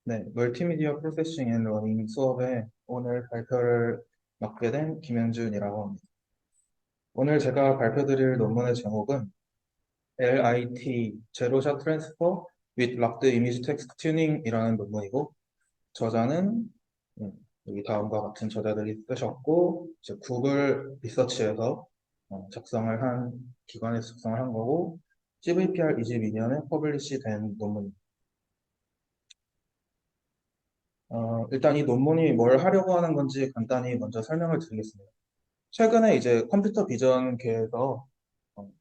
네, 멀티미디어 프로세싱 앤 러닝 수업에 오늘 발표를 맡게 된 김현준이라고 합니다. 오늘 제가 발표드릴 논문의 제목은 LIT 제로샷 트랜스퍼 with locked image text tuning이라는 논문이고 저자는 여기 다음과 같은 저자들이 쓰셨고 이제 구글 리서치에서 작성을 한 기관에서 작성을 한 거고 CVPR 22년에 퍼블리시 된 논문입니다. 일단 이 논문이 뭘 하려고 하는 건지 간단히 먼저 설명을 드리겠습니다. 최근에 이제 컴퓨터 비전계에서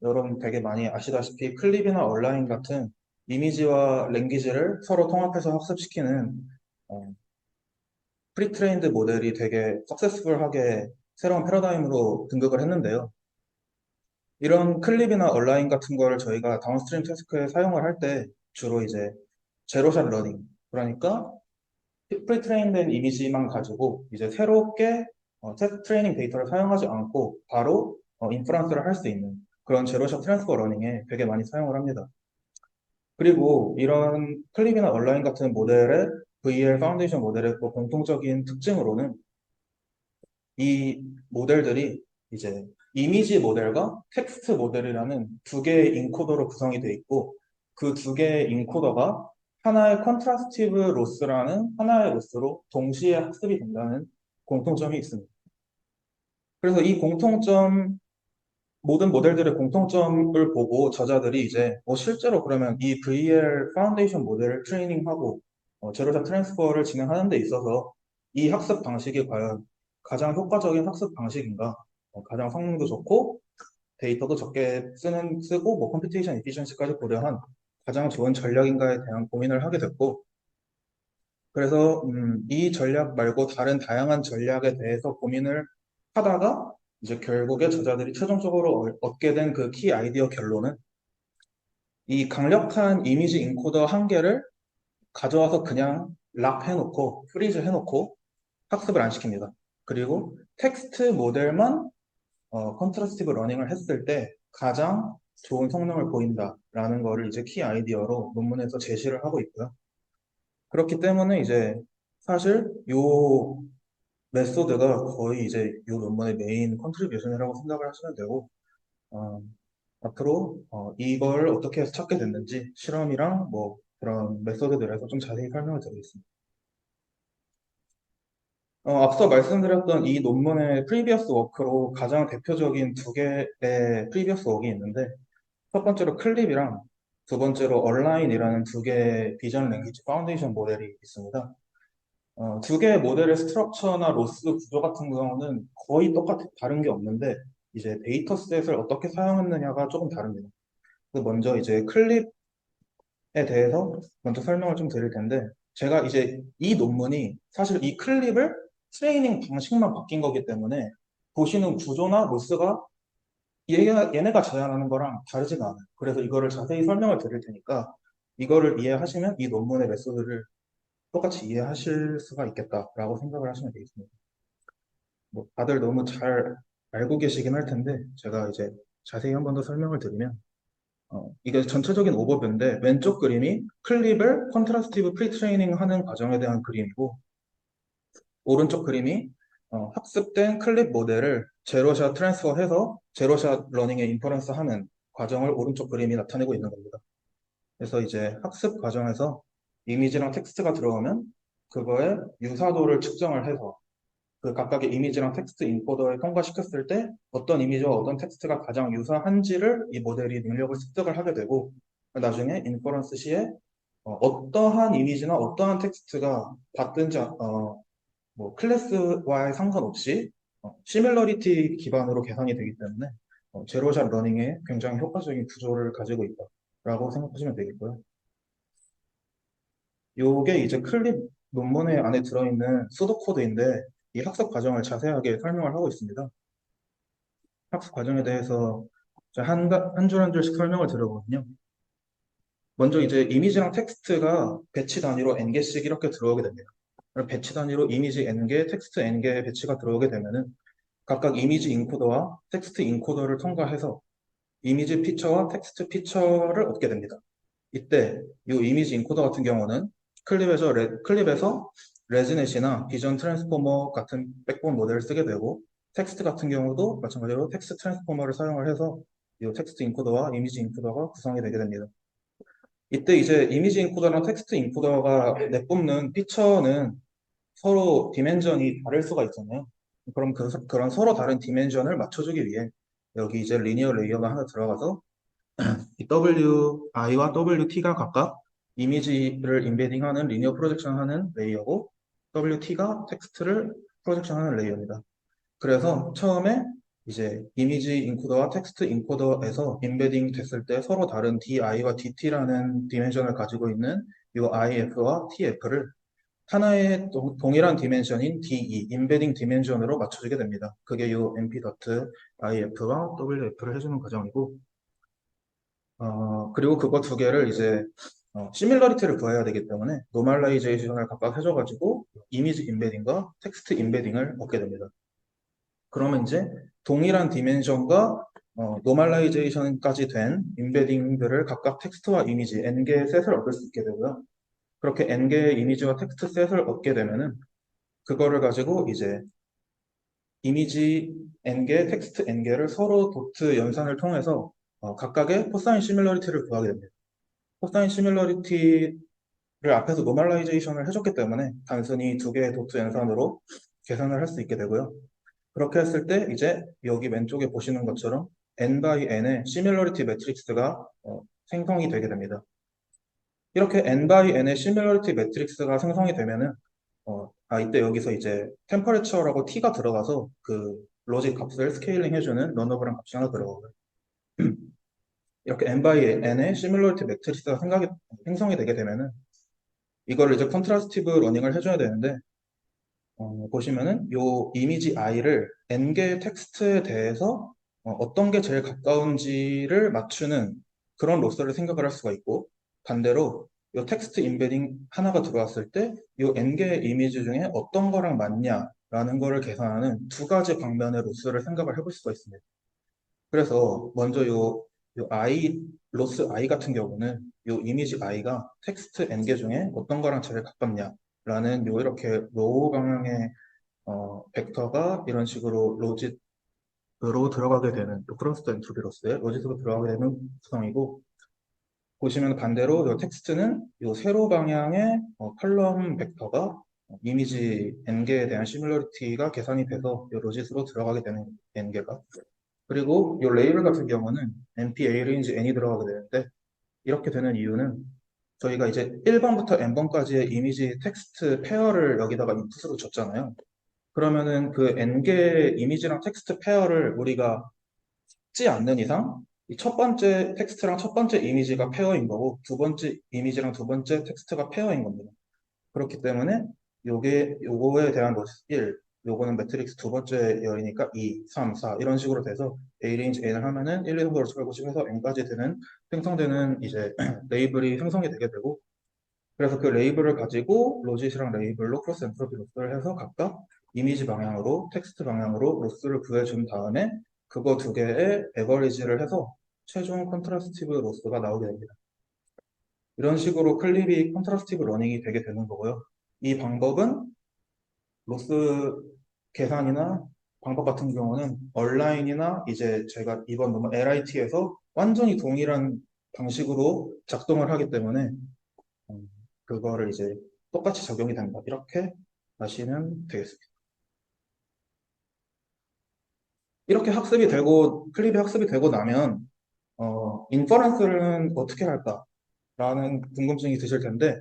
여러분 되게 많이 아시다시피 클립이나 얼라인 같은 이미지와 랭귀지를 서로 통합해서 학습시키는 어, 프리트레인드 모델이 되게 석세스풀하게 새로운 패러다임으로 등극을 했는데요. 이런 클립이나 얼라인 같은 거를 저희가 다운스트림 태스크에 사용을 할 때 주로 이제 제로샷 러닝, 그러니까 프리트레인된 이미지만 가지고 이제 새롭게 테스트 트레이닝 데이터를 사용하지 않고 바로 인프런스를 할 수 있는 그런 제로샷 트랜스퍼 러닝에 되게 많이 사용을 합니다. 그리고 이런 클립이나 얼라인 같은 모델의 VL 파운데이션 모델의 또 공통적인 특징으로는 이 모델들이 이제 이미지 모델과 텍스트 모델이라는 두 개의 인코더로 구성이 되어 있고 그 두 개의 인코더가 하나의 컨트라스티브 로스라는 하나의 로스로 동시에 학습이 된다는 공통점이 있습니다. 그래서 이 공통점, 모든 모델들의 공통점을 보고 저자들이 이제 실제로 그러면 이 VL 파운데이션 모델을 트레이닝하고 제로샷 트랜스퍼를 진행하는 데 있어서 이 학습 방식이 과연 가장 효과적인 학습 방식인가? 가장 성능도 좋고 데이터도 적게 쓰고 뭐 컴퓨테이션 에피션시까지 고려한 가장 좋은 전략인가에 대한 고민을 하게 됐고 그래서 이 전략 말고 다른 다양한 전략에 대해서 고민을 하다가 이제 결국에 저자들이 최종적으로 얻게 된 그 키 아이디어 결론은 이 강력한 이미지 인코더 한 개를 가져와서 그냥 락 해놓고 프리즈 해놓고 학습을 안 시킵니다. 그리고 텍스트 모델만 컨트라스티브 러닝을 했을 때 가장 좋은 성능을 보인다라는 거를 이제 키 아이디어로 논문에서 제시를 하고 있고요. 그렇기 때문에 이제 사실 요 메소드가 거의 이제 요 논문의 메인 컨트리뷰션이라고 생각을 하시면 되고 어, 앞으로 이걸 어떻게 해서 찾게 됐는지 실험이랑 뭐 그런 메소드들에서 좀 자세히 설명을 드리겠습니다. 앞서 말씀드렸던 이 논문의 프리비어스 워크로 가장 대표적인 두 개의 프리비어스 워크가 있는데 첫 번째로 클립이랑 두 번째로 얼라인이라는 두 개의 비전 랭귀지 파운데이션 모델이 있습니다. 두 개의 모델의 스트럭처나 로스 구조 같은 경우는 거의 다른 게 없는데 이제 데이터셋을 어떻게 사용했느냐가 조금 다릅니다. 먼저 이제 클립에 대해서 먼저 설명을 좀 드릴 텐데 제가 이제 이 논문이 사실 이 클립을 트레이닝 방식만 바뀐 거기 때문에 보시는 구조나 로스가 얘네가 제안하는 거랑 다르지가 않아요. 그래서 이거를 자세히 설명을 드릴 테니까 이거를 이해하시면 이 논문의 메소드를 똑같이 이해하실 수가 있겠다라고 생각을 하시면 되겠습니다. 뭐 다들 너무 잘 알고 계시긴 할 텐데 제가 이제 자세히 한 번 더 설명을 드리면 이게 전체적인 오버뷰인데 왼쪽 그림이 클립을 컨트라스티브 프리트레이닝 하는 과정에 대한 그림이고 오른쪽 그림이 학습된 클립 모델을 제로샷 트랜스퍼해서 제로샷 러닝에 인퍼런스 하는 과정을 오른쪽 그림이 나타내고 있는 겁니다. 그래서 이제 학습 과정에서 이미지랑 텍스트가 들어오면 그거의 유사도를 측정을 해서 그 각각의 이미지랑 텍스트 인코더에 통과시켰을 때 어떤 이미지와 어떤 텍스트가 가장 유사한지를 이 모델이 능력을 습득을 하게 되고 나중에 인퍼런스 시에 어떠한 이미지나 어떠한 텍스트가 받든지 뭐 클래스와의 상관없이 시밀러리티 기반으로 계산이 되기 때문에 제로샷 러닝에 굉장히 효과적인 구조를 가지고 있다라고 생각하시면 되겠고요. 요게 이제 클립 논문의 안에 들어있는 수도 코드인데 이 학습 과정을 자세하게 설명을 하고 있습니다. 학습 과정에 대해서 한 줄 한 줄씩 설명을 드려보면요. 먼저 이제 이미지랑 텍스트가 배치 단위로 n개씩 이렇게 들어오게 됩니다. 그럼 배치 단위로 이미지 n개, 텍스트 n개 배치가 들어오게 되면은 각각 이미지 인코더와 텍스트 인코더를 통과해서 이미지 피처와 텍스트 피처를 얻게 됩니다. 이때 이 이미지 인코더 같은 경우는 클립에서 레지넷이나 비전 트랜스포머 같은 백본 모델을 쓰게 되고, 텍스트 같은 경우도 마찬가지로 텍스트 트랜스포머를 사용을 해서 이 텍스트 인코더와 이미지 인코더가 구성이 되게 됩니다. 이때 이제 이미지 인코더랑 텍스트 인코더가 내뿜는 피처는 서로 디멘전이 다를 수가 있잖아요. 그럼 그런 서로 다른 디멘전을 맞춰주기 위해 여기 이제 리니어 레이어가 하나 들어가서 이 WI와 WT가 각각 이미지를 인베딩하는 리니어 프로젝션하는 레이어고 WT가 텍스트를 프로젝션하는 레이어입니다. 그래서 처음에 이제 이미지 인코더와 텍스트 인코더에서 인베딩 됐을 때 서로 다른 DI와 DT라는 디멘션을 가지고 있는 이 IF와 TF를 하나의 동일한 디멘션인 DE, 인베딩 디멘션으로 맞춰주게 됩니다. 그게 이 np.if와 wf를 해주는 과정이고, 그리고 그거 두 개를 이제 시밀러리티를 구해야 되기 때문에 노멀라이제이션을 각각 해줘가지고 이미지 인베딩과 텍스트 인베딩을 얻게 됩니다. 그러면 이제 동일한 디멘션과 노멀라이제이션까지 된 인베딩들을 각각 텍스트와 이미지 n개의 셋을 얻을 수 있게 되고요. 그렇게 n개의 이미지와 텍스트 셋을 얻게 되면은 그거를 가지고 이제 이미지 n개, 텍스트 n개를 서로 도트 연산을 통해서 각각의 코사인 시밀러리티를 구하게 됩니다. 코사인 시밀러리티를 앞에서 노멀라이제이션을 해줬기 때문에 단순히 두 개의 도트 연산으로 계산을 할 수 있게 되고요. 그렇게 했을 때 이제 여기 왼쪽에 보시는 것처럼 n by n의 시밀러리티 매트릭스가 생성이 되게 됩니다. 이렇게 n by n의 시밀러리티 매트릭스가 생성이 되면은 이때 여기서 이제 템퍼레처라고 t가 들어가서 그 로직 값을 스케일링 해주는 런어블한 값이 하나 들어가고요. 이렇게 n by n의 시밀러리티 매트릭스가 생성이 되게 되면은 이거를 이제 컨트라스티브 러닝을 해줘야 되는데 보시면은 요 이미지 i를 n개의 텍스트에 대해서 어떤 게 제일 가까운지를 맞추는 그런 로스를 생각을 할 수가 있고 반대로 요 텍스트 인베딩 하나가 들어왔을 때 요 n개의 이미지 중에 어떤 거랑 맞냐라는 거를 계산하는 두 가지 방면의 로스를 생각을 해볼 수가 있습니다. 그래서 먼저 요 i 로스 i 같은 경우는 요 이미지 i가 텍스트 n개 중에 어떤 거랑 제일 가깝냐라는 요 이렇게 로우 방향의 벡터가 이런 식으로 로짓으로 들어가게 되는 요 크로스트 엔트로피 로스에 로짓으로 들어가게 되는 구성이고 보시면 반대로 요 텍스트는 요 세로 방향의 컬럼 벡터가 이미지 n개에 대한 시뮬러리티가 계산이 돼서 요 로짓으로 들어가게 되는 n개가 그리고 이 레이블 같은 경우는 np a range n이 들어가게 되는데 이렇게 되는 이유는 저희가 이제 1번부터 n번까지의 이미지 텍스트 페어를 여기다가 인풋으로 줬잖아요. 그러면은 그 n개의 이미지랑 텍스트 페어를 우리가 찍지 않는 이상 이 첫 번째 텍스트랑 첫 번째 이미지가 페어인 거고 두 번째 이미지랑 두 번째 텍스트가 페어인 겁니다. 그렇기 때문에 요거에 대한 로스 1, 요거는 매트릭스 두 번째 열이니까 2, 3, 4 이런 식으로 돼서 A 레인지 N을 하면은 1, 2, 3, 4, 5, 6, 7, 8, 9, 10 해서 N까지 되는 생성되는 이제 레이블이 생성이 되게 되고 그래서 그 레이블을 가지고 로짓이랑 레이블로 크로스 엔트로피 로스를 해서 각각 이미지 방향으로 텍스트 방향으로 로스를 구해준 다음에 그거 두 개의 에버리지를 해서 최종 컨트라스티브 로스가 나오게 됩니다. 이런 식으로 클립이 컨트라스티브 러닝이 되게 되는 거고요. 이 방법은 로스 계산이나 방법 같은 경우는 얼라인이나 이제 제가 이번 논문 LIT에서 완전히 동일한 방식으로 작동을 하기 때문에 그거를 이제 똑같이 적용이 된다. 이렇게 하시면 되겠습니다. 이렇게 학습이 되고 클립이 학습이 되고 나면 인퍼런스는 어떻게 할까라는 궁금증이 드실 텐데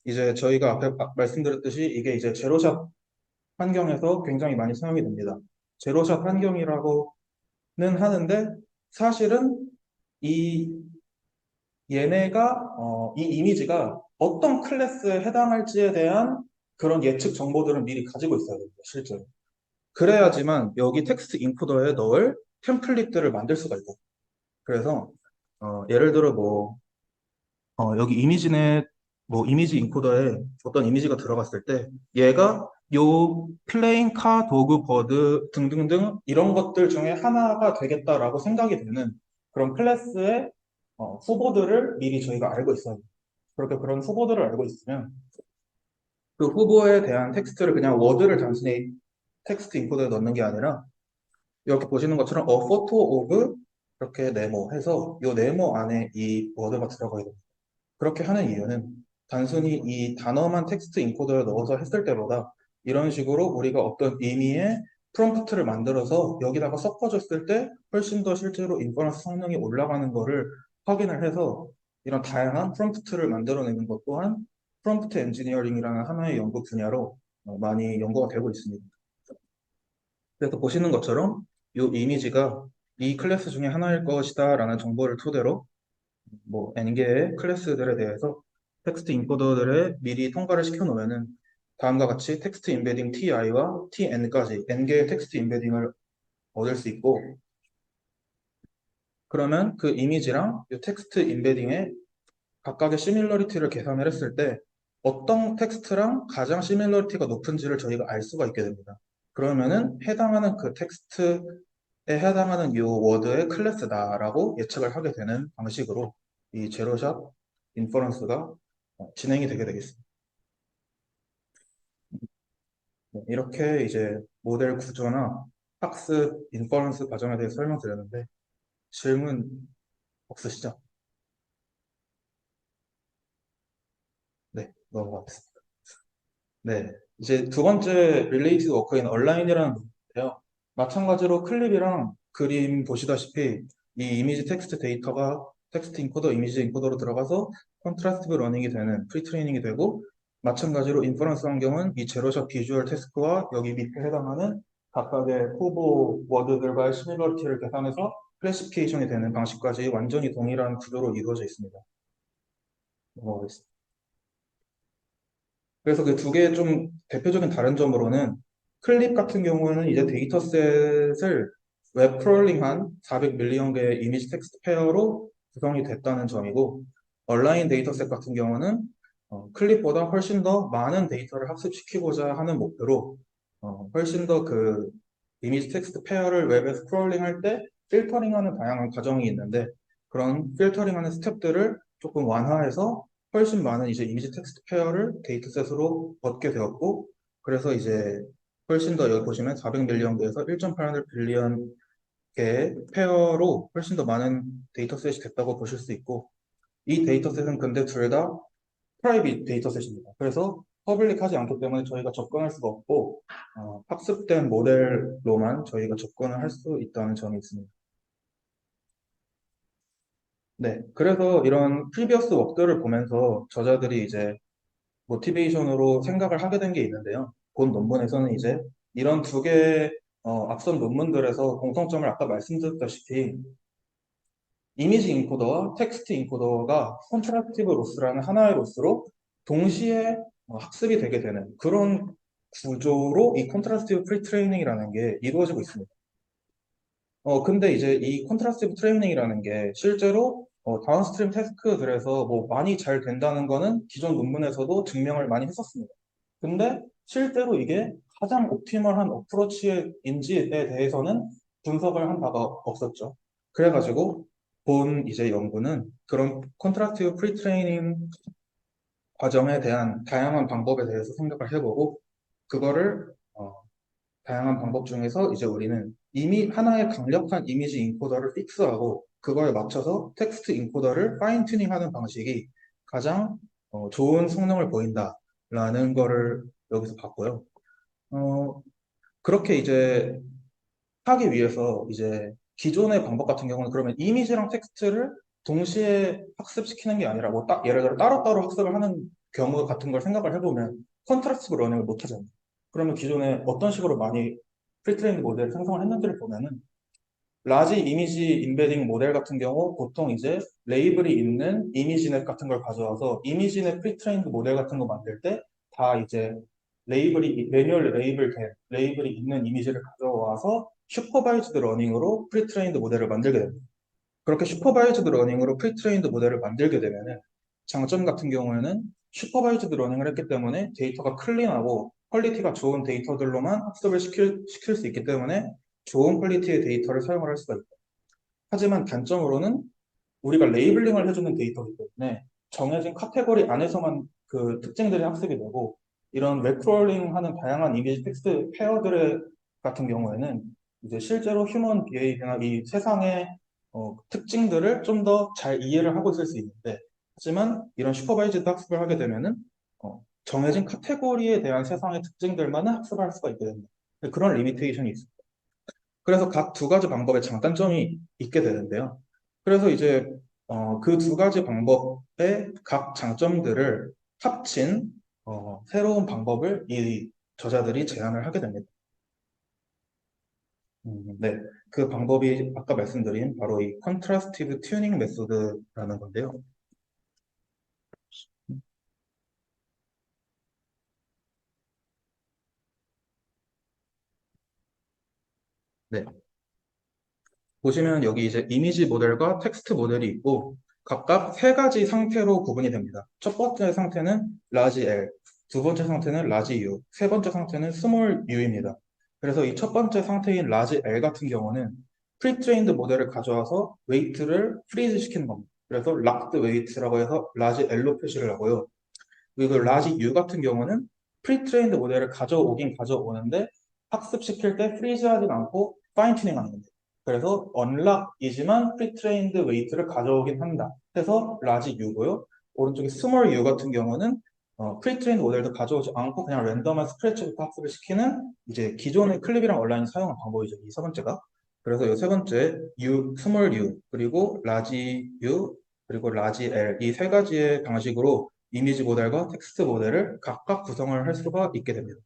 이제 저희가 앞에 말씀드렸듯이 이게 이제 제로샷 환경에서 굉장히 많이 사용이 됩니다. 제로샷 환경이라고는 하는데 사실은 이 얘네가 이 이미지가 어떤 클래스에 해당할지에 대한 그런 예측 정보들은 미리 가지고 있어야 됩니다. 실제로. 그래야지만 여기 텍스트 인코더에 넣을 템플릿들을 만들 수가 있고 그래서 예를 들어 뭐 여기 이미지네 뭐 이미지 인코더에 어떤 이미지가 들어갔을 때 얘가 요 플레인 카 도그 버드 등등등 이런 것들 중에 하나가 되겠다라고 생각이 되는 그런 클래스의 후보들을 미리 저희가 알고 있어요. 그렇게 그런 후보들을 알고 있으면 그 후보에 대한 텍스트를 그냥 워드를 단순히 텍스트 인코더에 넣는 게 아니라 여기 보시는 것처럼 a photo of 이렇게 네모 해서 이 네모 안에 이 워드가 들어가야 됩니다. 그렇게 하는 이유는 단순히 이 단어만 텍스트 인코더에 넣어서 했을 때보다 이런 식으로 우리가 어떤 의미의 프롬프트를 만들어서 여기다가 섞어줬을 때 훨씬 더 실제로 인퍼런스 성능이 올라가는 거를 확인을 해서 이런 다양한 프롬프트를 만들어내는 것 또한 프롬프트 엔지니어링이라는 하나의 연구 분야로 많이 연구가 되고 있습니다. 그래서 보시는 것처럼 이 이미지가 이 클래스 중에 하나일 것이다 라는 정보를 토대로 뭐 N개의 클래스들에 대해서 텍스트 인코더들을 미리 통과를 시켜놓으면은 다음과 같이 텍스트 인베딩 TI와 TN까지 N개의 텍스트 인베딩을 얻을 수 있고 그러면 그 이미지랑 이 텍스트 인베딩의 각각의 시밀러리티를 계산을 했을 때 어떤 텍스트랑 가장 시밀러리티가 높은지를 저희가 알 수가 있게 됩니다. 그러면은 해당하는 그 텍스트에 해당하는 이 워드의 클래스다라고 예측을 하게 되는 방식으로 이 제로샷 인퍼런스가 진행이 되게 되겠습니다. 네, 이렇게 이제 모델 구조나 학습 인퍼런스 과정에 대해서 설명드렸는데 질문 없으시죠? 네, 넘어가겠습니다. 네, 이제 두 번째 related work인 얼라인이라는 부분인데요. 마찬가지로 클립이랑 그림 보시다시피 이 이미지 텍스트 데이터가 텍스트 인코더, 이미지 인코더로 들어가서 컨트라스티브 러닝이 되는 프리트레이닝이 되고 마찬가지로 인퍼런스 환경은 이 제로샷 비주얼 태스크와 여기 밑에 해당하는 각각의 후보 워드들과의 시밀러리티를 계산해서 클래시피케이션이 되는 방식까지 완전히 동일한 구조로 이루어져 있습니다. 넘어가겠습니다. 그래서 그 두 개의 좀 대표적인 다른 점으로는 클립 같은 경우에는 이제 데이터셋을 웹 크롤링한 400밀리언 개의 이미지 텍스트 페어로 구성이 됐다는 점이고 얼라인 데이터셋 같은 경우는 클립보다 훨씬 더 많은 데이터를 학습시키고자 하는 목표로 훨씬 더 그 이미지 텍스트 페어를 웹에 스크롤링할 때 필터링하는 다양한 과정이 있는데 그런 필터링하는 스텝들을 조금 완화해서 훨씬 많은 이제 이미지 텍스트 페어를 데이터셋으로 얻게 되었고 그래서 이제 훨씬 더 여기 보시면 400밀리언 개에서 1.8 빌리언 개의 페어로 훨씬 더 많은 데이터셋이 됐다고 보실 수 있고 이 데이터셋은 근데 둘 다 프라이빗 데이터셋입니다. 그래서 퍼블릭하지 않기 때문에 저희가 접근할 수가 없고 학습된 모델로만 저희가 접근을 할 수 있다는 점이 있습니다. 네, 그래서 이런 프리비어스 웍들을 보면서 저자들이 이제 모티베이션으로 생각을 하게 된 게 있는데요. 본 논문에서는 이제 이런 두 개의 앞선 논문들에서 공통점을 아까 말씀드렸다시피 이미지 인코더와 텍스트 인코더가 콘트라스티브 로스라는 하나의 로스로 동시에 학습이 되게 되는 그런 구조로 이 콘트라스티브 프리트레이닝이라는 게 이루어지고 있습니다. 근데 이제 이 컨트라스티브 트레이닝이라는 게 실제로 다운스트림 태스크들에서 뭐 많이 잘 된다는 거는 기존 논문에서도 증명을 많이 했었습니다. 근데 실제로 이게 가장 옵티멀한 어프로치인지에 대해서는 분석을 한 바가 없었죠. 그래가지고 본 이제 연구는 그런 컨트라스티브 프리트레이닝 과정에 대한 다양한 방법에 대해서 생각을 해보고 그거를 다양한 방법 중에서 이제 우리는 이미 하나의 강력한 이미지 인코더를 픽스하고 그거에 맞춰서 텍스트 인코더를 파인 튜닝하는 방식이 가장 좋은 성능을 보인다라는 거를 여기서 봤고요. 어, 그렇게 이제 하기 위해서 이제 기존의 방법 같은 경우는 그러면 이미지랑 텍스트를 동시에 학습시키는 게 아니라 뭐 딱 예를 들어 따로따로 학습을 하는 경우 같은 걸 생각을 해보면 컨트라스트 러닝을 못 하잖아요. 그러면 기존에 어떤 식으로 많이 프리트레인드 모델을 생성을 했는지를 보면은 라지 이미지 인베딩 모델 같은 경우 보통 이제 레이블이 있는 이미지넷 같은 걸 가져와서 이미지넷 프리트레인드 모델 같은 거 만들 때 다 이제 매뉴얼 레이블이 있는 이미지를 가져와서 슈퍼바이즈드 러닝으로 프리트레인드 모델을 만들게 됩니다. 그렇게 슈퍼바이즈드 러닝으로 프리트레인드 모델을 만들게 되면은 장점 같은 경우에는 슈퍼바이즈드 러닝을 했기 때문에 데이터가 클린하고 퀄리티가 좋은 데이터들로만 학습을 시킬 수 있기 때문에 좋은 퀄리티의 데이터를 사용을 할 수가 있다. 하지만 단점으로는 우리가 레이블링을 해주는 데이터이기 때문에 정해진 카테고리 안에서만 그 특징들이 학습이 되고 이런 웹크롤링 하는 다양한 이미지 텍스트 페어들 같은 경우에는 이제 실제로 휴먼 비헤이비어나 이 세상의 특징들을 좀 더 잘 이해를 하고 있을 수 있는데, 하지만 이런 슈퍼바이즈드 학습을 하게 되면은 정해진 카테고리에 대한 세상의 특징들만은 학습할 수가 있게 됩니다. 그런 리미테이션이 있습니다. 그래서 각 두 가지 방법의 장단점이 있게 되는데요. 그래서 이제 그 두 가지 방법의 각 장점들을 합친 새로운 방법을 이 저자들이 제안을 하게 됩니다. 네, 그 방법이 아까 말씀드린 바로 이 컨트라스티드 튜닝 메소드라는 건데요. 네, 보시면 여기 이제 이미지 모델과 텍스트 모델이 있고 각각 세 가지 상태로 구분이 됩니다. 첫 번째 상태는 라지 L, 두 번째 상태는 라지 U, 세 번째 상태는 스몰 U입니다. 그래서 이 첫 번째 상태인 라지 L 같은 경우는 프리트레인드 모델을 가져와서 웨이트를 프리즈 시키는 겁니다. 그래서 락드 웨이트라고 해서 라지 L로 표시를 하고요. 그리고 라지 U 같은 경우는 프리트레인드 모델을 가져오긴 가져오는데 학습시킬 때 프리즈하진 않고 파인 튜닝 하는 겁니다. 그래서 언락이지만 프리트레인드 웨이트를 가져오긴 한다. 해서 라지 U고요. 오른쪽에 스몰 U 같은 경우는 프리트레인드 모델도 가져오지 않고 그냥 랜덤한 스크래치부터 학습을 시키는 이제 기존의 클립이랑 온라인을 사용한 방법이죠. 이 세 번째가. 그래서 이 세 번째 U, 스몰 U, 그리고 라지 U, 그리고 라지 L 이 세 가지의 방식으로 이미지 모델과 텍스트 모델을 각각 구성을 할 수가 있게 됩니다.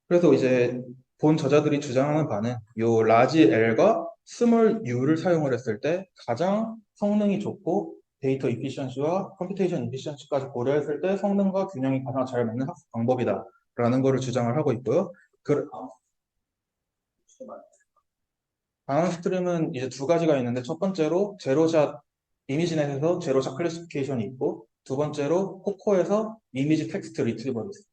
그래서 이제 본 저자들이 주장하는 바는 이 라지 L과 스몰 U를 사용을 했을 때 가장 성능이 좋고 데이터 이피션시와 컴퓨테이션 이피션시까지 고려했을 때 성능과 균형이 가장 잘 맞는 학습 방법이다라는 것을 주장을 하고 있고요. 그 다음 스트림은 이제 두 가지가 있는데 첫 번째로 제로샷 이미지넷에서 제로샷 클래시피케이션이 있고 두 번째로 코코에서 이미지 텍스트 리트리버가 있습니다.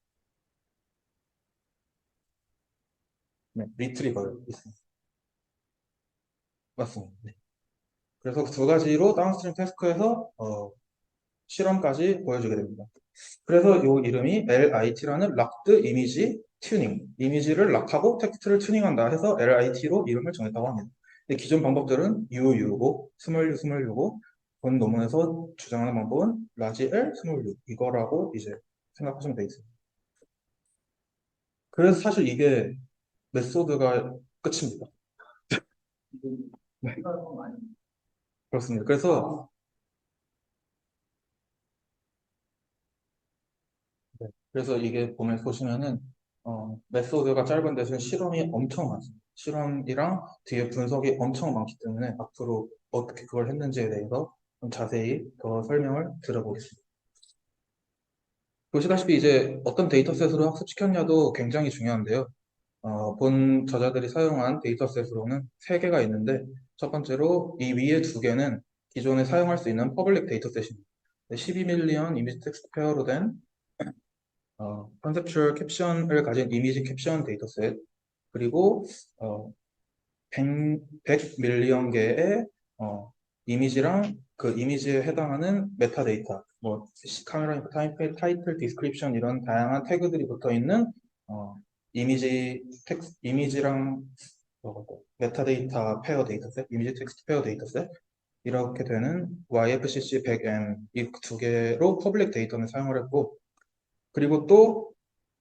네, 리트리버요. 있습니다. 맞습니다. 네. 그래서 두 가지로 다운스트림 태스크에서 실험까지 보여주게 됩니다. 그래서 이 이름이 LIT라는 락드 이미지 튜닝, 이미지를 락하고 텍스트를 튜닝한다 해서 LIT로 이름을 정했다고 합니다. 근데 기존 방법들은 UU고 스몰 U 스몰 U고 본 논문에서 주장하는 방법은 라지 L 스몰 U 이거라고 이제 생각하시면 되겠습니다. 그래서 사실 이게 메소드가 끝입니다. 네, 그렇습니다. 그래서 네. 그래서 이게 보시면은 메소드가 짧은 대신 실험이 엄청 많습니다. 실험이랑 뒤에 분석이 엄청 많기 때문에 앞으로 어떻게 그걸 했는지에 대해서 좀 자세히 더 설명을 들어보겠습니다. 보시다시피 이제 어떤 데이터셋으로 학습시켰냐도 굉장히 중요한데요. 본 저자들이 사용한 데이터셋으로는 세 개가 있는데 첫 번째로 이 위에 두 개는 기존에 사용할 수 있는 퍼블릭 데이터셋입니다. 12밀리언 이미지 텍스트 페어로 된 컨셉추얼 캡션을 가진 이미지 캡션 데이터셋 그리고 어, 100 밀리언 개의 이미지랑 그 이미지에 해당하는 메타데이터 뭐 카메라 인포 타이틀 디스크립션 이런 다양한 태그들이 붙어 있는 이미지랑 메타데이터 페어 데이터셋 이미지 텍스트 페어 데이터셋 이렇게 되는 YFCC 100M 이 두 개로 퍼블릭 데이터는 사용을 했고 그리고 또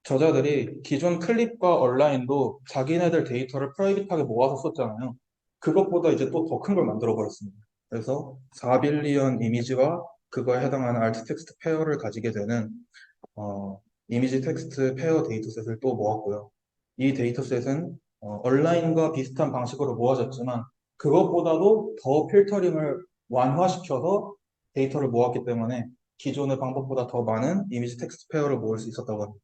저자들이 기존 클립과 온라인도 자기네들 데이터를 프라이빗하게 모아서 썼잖아요. 그것보다 이제 또 더 큰 걸 만들어 버렸습니다. 그래서 4빌리언 이미지와 그거에 해당하는 알트 텍스트 페어를 가지게 되는 이미지 텍스트 페어 데이터셋을 또 모았고요. 이 데이터셋은 온라인과 비슷한 방식으로 모아졌지만 그것보다도 더 필터링을 완화시켜서 데이터를 모았기 때문에 기존의 방법보다 더 많은 이미지 텍스트 페어를 모을 수 있었다고 합니다.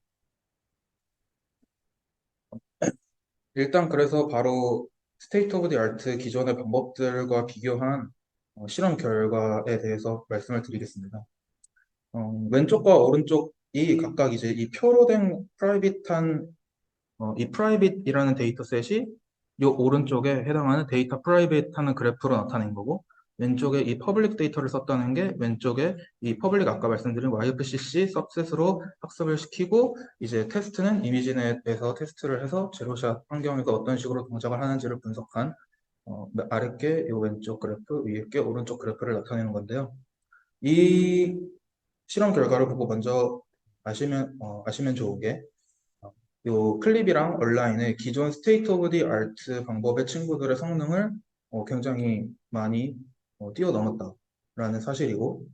일단 그래서 바로 스테이트 오브 디 아트 기존의 방법들과 비교한 실험 결과에 대해서 말씀을 드리겠습니다. 왼쪽과 오른쪽이 각각 이제 이 표로 된 프라이빗한 이 프라이빗이라는 데이터셋이 이 오른쪽에 해당하는 데이터 프라이빗하는 그래프로 나타낸 거고 왼쪽에 이 퍼블릭 데이터를 썼다는 게 왼쪽에 이 퍼블릭 아까 말씀드린 YFCC 서셋으로 학습을 시키고 이제 테스트는 이미지넷에서 테스트를 해서 제로샷 환경에서 어떤 식으로 동작을 하는지를 분석한 아래 게 이 왼쪽 그래프, 위에 게 오른쪽 그래프를 나타내는 건데요. 이 실험 결과를 보고 먼저 아시면 좋은 게 요 클립이랑 얼라인의 기존 스테이트 오브 디 아트 방법의 친구들의 성능을 굉장히 많이 뛰어넘었다라는 사실이고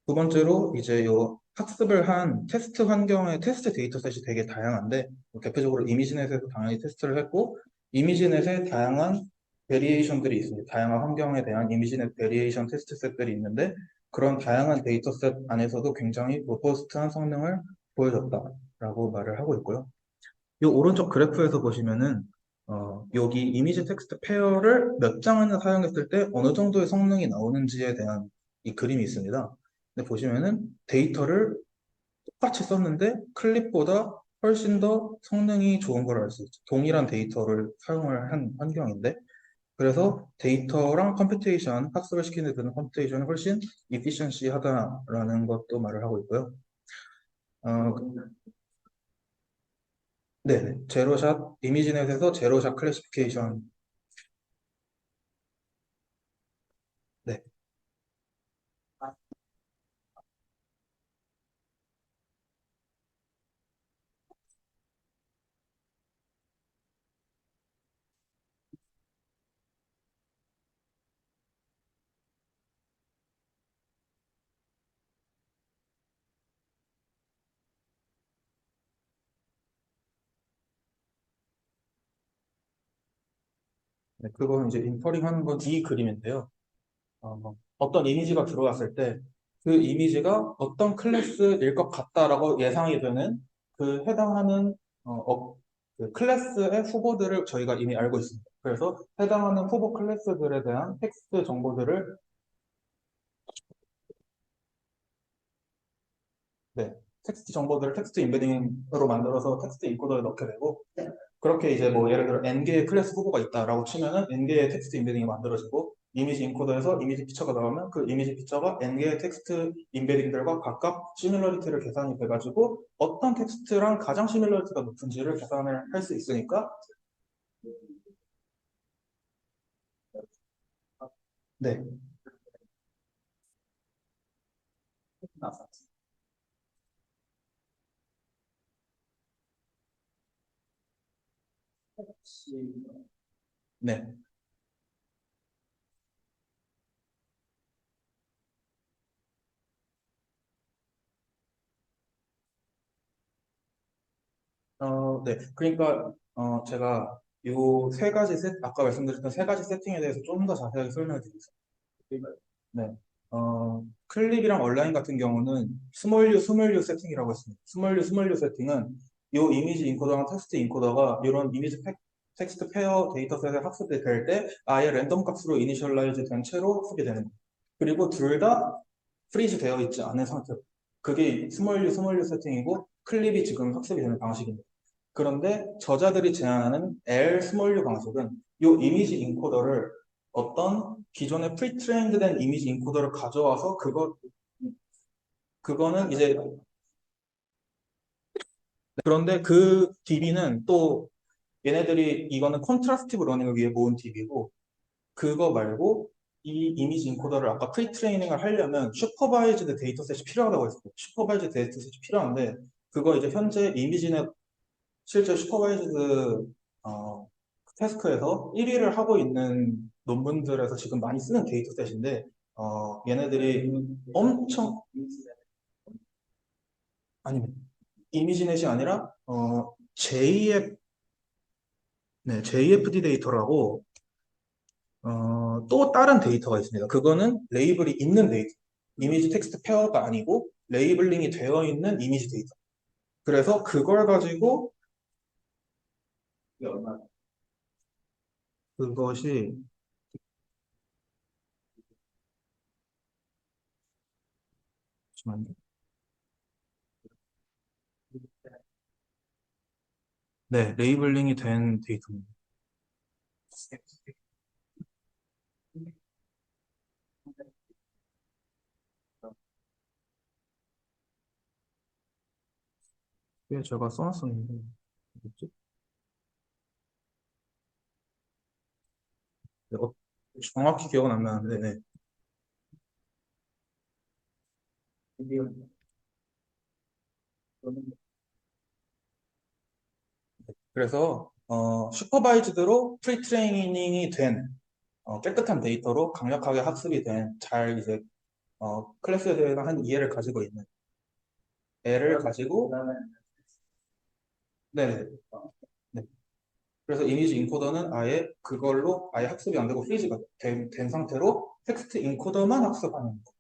두 번째로 이제 요 학습을 한 테스트 환경의 테스트 데이터셋이 되게 다양한데 대표적으로 이미지넷에서 당연히 테스트를 했고 이미지넷에 다양한 베리에이션들이 있습니다. 다양한 환경에 대한 이미지넷 베리에이션 테스트셋들이 있는데 그런 다양한 데이터셋 안에서도 굉장히 로버스트한 성능을 보여줬다라고 말을 하고 있고요. 이 오른쪽 그래프에서 보시면은 여기 이미지 텍스트 페어를 몇 장을 사용했을 때 어느 정도의 성능이 나오는지에 대한 이 그림이 있습니다. 근데 보시면은 데이터를 똑같이 썼는데 클립보다 훨씬 더 성능이 좋은 걸 알 수 있죠. 동일한 데이터를 사용을 한 환경인데 그래서 데이터랑 컴퓨테이션, 학습을 시키는 데는 컴퓨테이션이 훨씬 이피션시 하다라는 것도 말을 하고 있고요. 어, 네, 제로샷, 이미지넷에서 제로샷 클래시피케이션. 네, 네, 그건 이제 인퍼링 하는 건 이 그림인데요. 어떤 이미지가 들어왔을 때 그 이미지가 어떤 클래스일 것 같다라고 예상이 되는 그 해당하는 그 클래스의 후보들을 저희가 이미 알고 있습니다. 그래서 해당하는 후보 클래스들에 대한 텍스트 정보들을 네, 텍스트 정보들을 텍스트 임베딩으로 만들어서 텍스트 인코더에 넣게 되고 그렇게 이제 뭐 예를 들어 n개의 클래스 후보가 있다라고 치면은 n개의 텍스트 임베딩이 만들어지고 이미지 인코더에서 이미지 피처가 나오면 그 이미지 피처가 n개의 텍스트 임베딩들과 각각 시밀러리티를 계산이 돼가지고 어떤 텍스트랑 가장 시밀러리티가 높은지를 계산을 할 수 있으니까 네. 네. 네. 그러니까 제가 요 세 가지 아까 말씀드렸던 세 가지 세팅에 대해서 좀 더 자세하게 설명을 드리겠습니다. 네. 클립이랑 온라인 같은 경우는 스몰 U 세팅이라고 했습니다. 스몰 U 세팅은 이 이미지 인코더랑 텍스트 인코더가 이런 이미지 텍스트 페어 데이터셋에 학습이 될 때 아예 랜덤 값으로 이니셜라이즈 된 채로 학습이 되는 거예요. 그리고 둘 다 프리즈 되어 있지 않은 상태로. 그게 스몰 U 세팅이고 클립이 지금 학습이 되는 방식입니다. 그런데 저자들이 제안하는 L 스몰 U 방식은 이 이미지 인코더를 어떤 기존에 프리트레인드 된 이미지 인코더를 가져와서 그거는 이제 그런데 그 DB는 또 얘네들이 이거는 컨트라스티브 러닝을 위해 모은 DB고 그거 말고 이 이미지 인코더를 아까 프리트레이닝을 하려면 슈퍼바이즈드 데이터셋이 필요하다고 했어요. 슈퍼바이즈드 데이터셋이 필요한데 그거 이제 현재 이미지넷 실제 슈퍼바이즈드 태스크에서 1위를 하고 있는 논문들에서 지금 많이 쓰는 데이터셋인데 얘네들이 엄청 아니면 이미지넷이 아니라 JFD 데이터라고 또 다른 데이터가 있습니다. 그거는 레이블이 있는 데이터. 이미지 텍스트 페어가 아니고 레이블링이 되어 있는 이미지 데이터. 그래서 그걸 가지고 그것이 잠시만요. 네, 레이블링이 된 데이터입니다. 왜 제가 써놨었는데, 뭐지? 네, 정확히 기억은 안 나는데, 네. 그래서 슈퍼바이즈드로 프리트레이닝이 된 깨끗한 데이터로 강력하게 학습이 된 잘 이제 클래스에 대한 이해를 가지고 있는 애를 가지고 네네. 네. 그래서 이미지 인코더는 아예 그걸로 아예 학습이 안 되고 프리즈가 된 상태로 텍스트 인코더만 학습하는 거.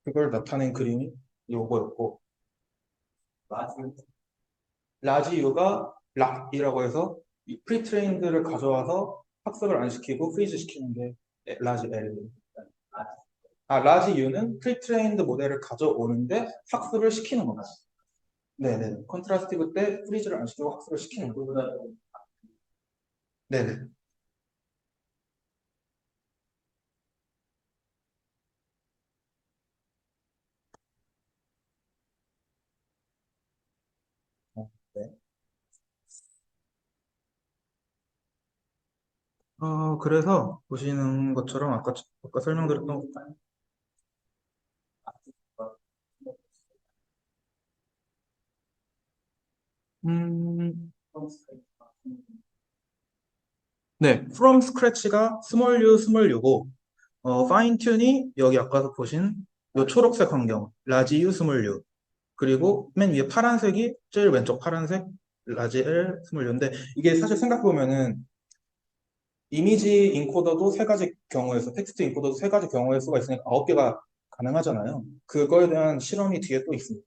그걸 나타낸 그림이 요거였고 라지 U가 락이라고 해서 이 프리트레인드를 가져와서 학습을 안 시키고 프리즈 시키는 게 라지 L. 라지 U는 프리트레인드 모델을 가져오는데 학습을 시키는 겁니다. 네네. 컨트라스티브 때 프리즈를 안 시키고 학습을 시키는 거예요. 네네. 네. 그래서 보시는 것처럼 아까 설명드렸던 음, 네, from scratch가 small u, small u고 fine tune이 여기 아까 보신 요 초록색 환경, large u, small u 그리고 맨 위에 파란색이 제일 왼쪽 파란색 large L, small u인데 이게 사실 생각해보면은 이미지 인코더도 세 가지 경우에서 텍스트 인코더도 세 가지 경우의 수가 있으니까 9개가 가능하잖아요. 그거에 대한 실험이 뒤에 또 있습니다.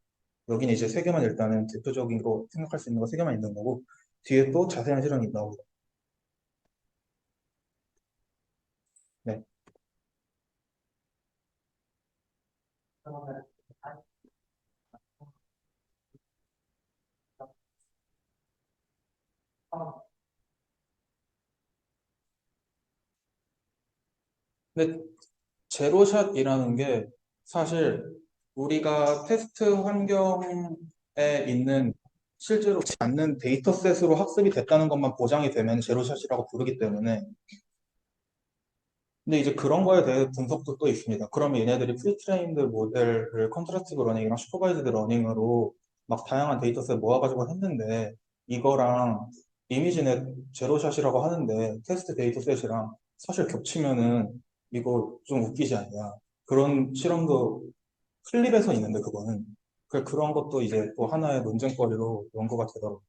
여기는 이제 세 개만 일단은 대표적인 거 생각할 수 있는 거 세 개만 있는 거고 뒤에 또 자세한 실험이 나오고 네. 근데 제로샷이라는 게 사실 우리가 테스트 환경에 있는 실제로 않는 데이터셋으로 학습이 됐다는 것만 보장이 되면 제로샷이라고 부르기 때문에 근데 이제 그런 거에 대해 분석도 또 있습니다. 그러면 얘네들이 프리트레인드 모델을 컨트라스티브 러닝이랑 슈퍼바이즈드 러닝으로 막 다양한 데이터셋 모아가지고 했는데 이거랑 이미지넷 제로샷이라고 하는데 테스트 데이터셋이랑 사실 겹치면은 이거 좀 웃기지 않냐. 그런 실험도 클립에서 있는데 그거는 그런 것도 이제 또 하나의 논쟁거리로 연구가 되더라고요.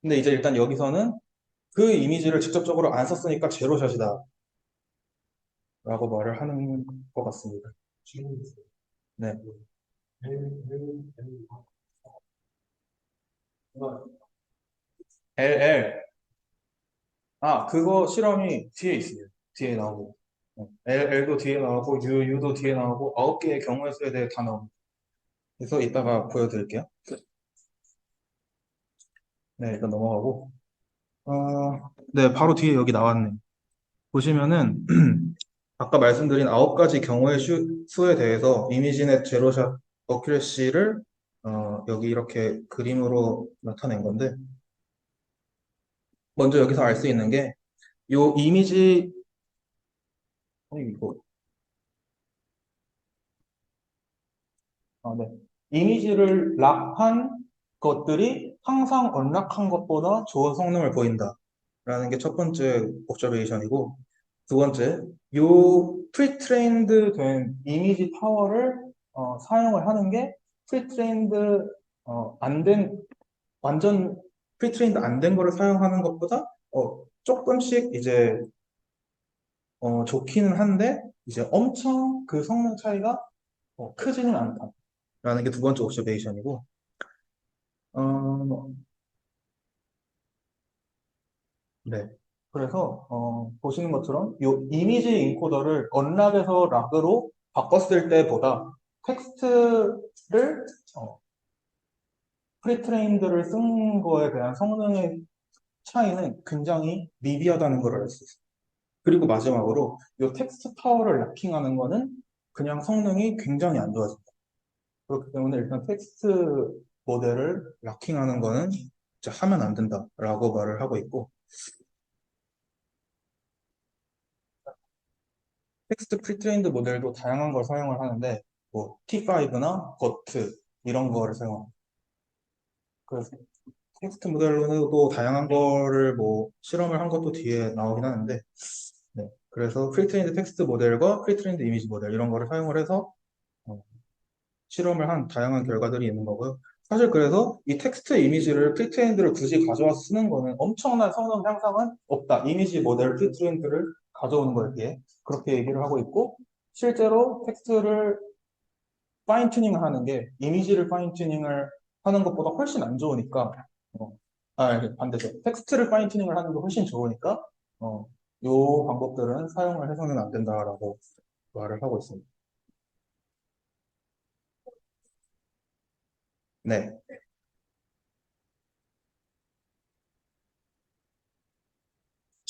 근데 이제 일단 여기서는 그 이미지를 직접적으로 안 썼으니까 제로샷이다 라고 말을 하는 것 같습니다. 네. LL. 그거 실험이 뒤에 있어요. 뒤에 나오고. LL도 뒤에 나오고, U도 뒤에 나오고, 9개의 경우의 수에 대해 다 나옵니다. 그래서 이따가 보여드릴게요. 네, 일단 넘어가고. 네, 바로 뒤에 여기 나왔네. 보시면은, 아까 말씀드린 9가지 경우의 수에 대해서 이미지넷 제로샷 어큐레시를 여기 이렇게 그림으로 나타낸 건데, 먼저 여기서 알 수 있는 게, 요 이미지, 이거, 네. 이미지를 락한 것들이 항상 언락한 것보다 좋은 성능을 보인다. 라는 게 첫 번째 옵저베이션이고, 두 번째, 요 프리트레인드 된 이미지 파워를 사용을 하는 게 프리트레인드 안 된, 완전 프리트레인드 안 된 거를 사용하는 것보다 조금씩 이제 좋기는 한데, 이제 엄청 그 성능 차이가 크지는 않다라는 게 두 번째 옵저베이션이고, 어, 네. 그래서 보시는 것처럼 이 이미지 인코더를 언락에서 락으로 바꿨을 때보다 텍스트를 프리트레인드를 쓴 거에 대한 성능의 차이는 굉장히 미비하다는 걸 알 수 있어요. 그리고 마지막으로 이 텍스트 파워를 락킹하는 거는 그냥 성능이 굉장히 안 좋아집니다. 그렇기 때문에 일단 텍스트 모델을 락킹하는 거는 이제 하면 안 된다라고 말을 하고 있고, 텍스트 프리트레인드 모델도 다양한 걸 사용을 하는데, 뭐 T5나 버트 이런 거를 사용합니다. 그래서 텍스트 모델로도 다양한 거를 뭐 실험을 한 것도 뒤에 나오긴 하는데, 네. 그래서 프리트레인드 텍스트 모델과 프리트레인드 이미지 모델 이런 거를 사용을 해서 어, 실험을 한 다양한 결과들이 있는 거고요. 사실 그래서 이 텍스트 이미지를 프리트레인드를 굳이 가져와서 쓰는 거는 엄청난 성능 향상은 없다. 이미지 모델 프리트레인드를 가져오는 거에 그렇게 얘기를 하고 있고, 실제로 텍스트를 파인 튜닝 하는 게 이미지를 파인 튜닝을 하는 것보다 훨씬 안 좋으니까, 어, 반대죠. 텍스트를 파인 튜닝을 하는 게 훨씬 좋으니까, 어, 요 방법들은 사용을 해서는 안 된다라고 말을 하고 있습니다. 네,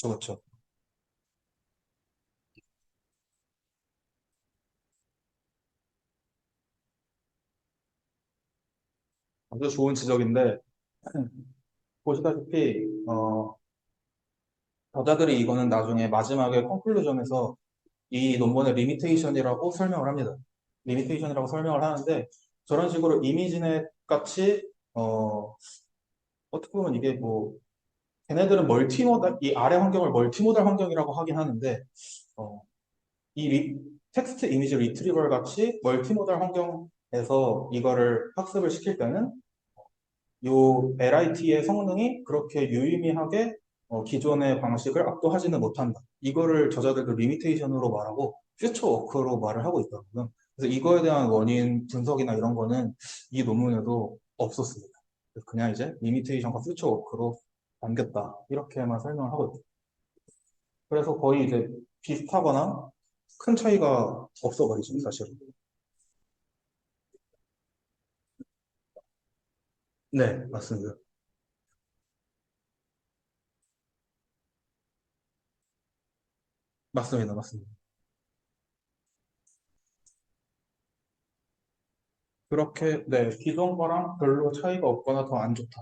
그렇죠. 아주 좋은 지적인데, 보시다시피, 저자들이 이거는 나중에 마지막에 컨클루전에서 이 논문의 리미테이션이라고 설명을 합니다. 리미테이션이라고 설명을 하는데, 저런 식으로 이미지넷 같이, 어떻게 보면 이게 뭐, 걔네들은 멀티모달, 이 아래 환경을 멀티모달 환경이라고 하긴 하는데, 어, 이 텍스트 이미지 리트리벌 같이 멀티모달 환경에서 이거를 학습을 시킬 때는 요 LIT의 성능이 그렇게 유의미하게 기존의 방식을 압도하지는 못한다. 이거를 저자들도 리미테이션으로 말하고 퓨처 워크로 말을 하고 있더라고요. 그래서 이거에 대한 원인 분석이나 이런 거는 이 논문에도 없었습니다. 그냥 이제 리미테이션과 퓨처 워크로 남겼다. 이렇게만 설명을 하고 있죠. 그래서 거의 이제 비슷하거나 큰 차이가 없어버리죠, 사실은. 네, 맞습니다. 맞습니다. 맞습니다. 그렇게, 네, 기존 거랑 별로 차이가 없거나 더 안 좋다.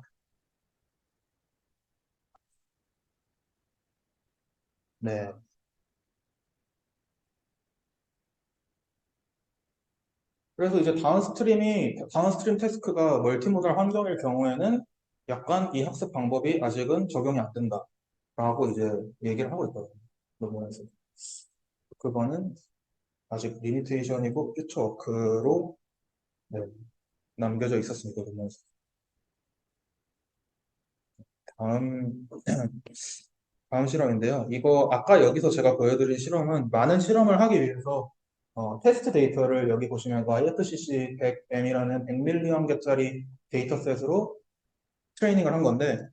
네. 그래서 이제 다운스트림 태스크가 멀티모달 환경일 경우에는 약간 이 학습 방법이 아직은 적용이 안 된다라고 이제 얘기를 하고 있거든요. 논문에서. 그거는 아직 리미테이션이고 퓨처 워크로 네, 남겨져 있었습니다. 논문에서. 다음, 다음 실험인데요. 이거 아까 여기서 제가 보여드린 실험은 많은 실험을 하기 위해서 테스트 데이터를 여기 보시면 YFCC 100M이라는 100mAh 개짜리 데이터셋으로 트레이닝을 한 건데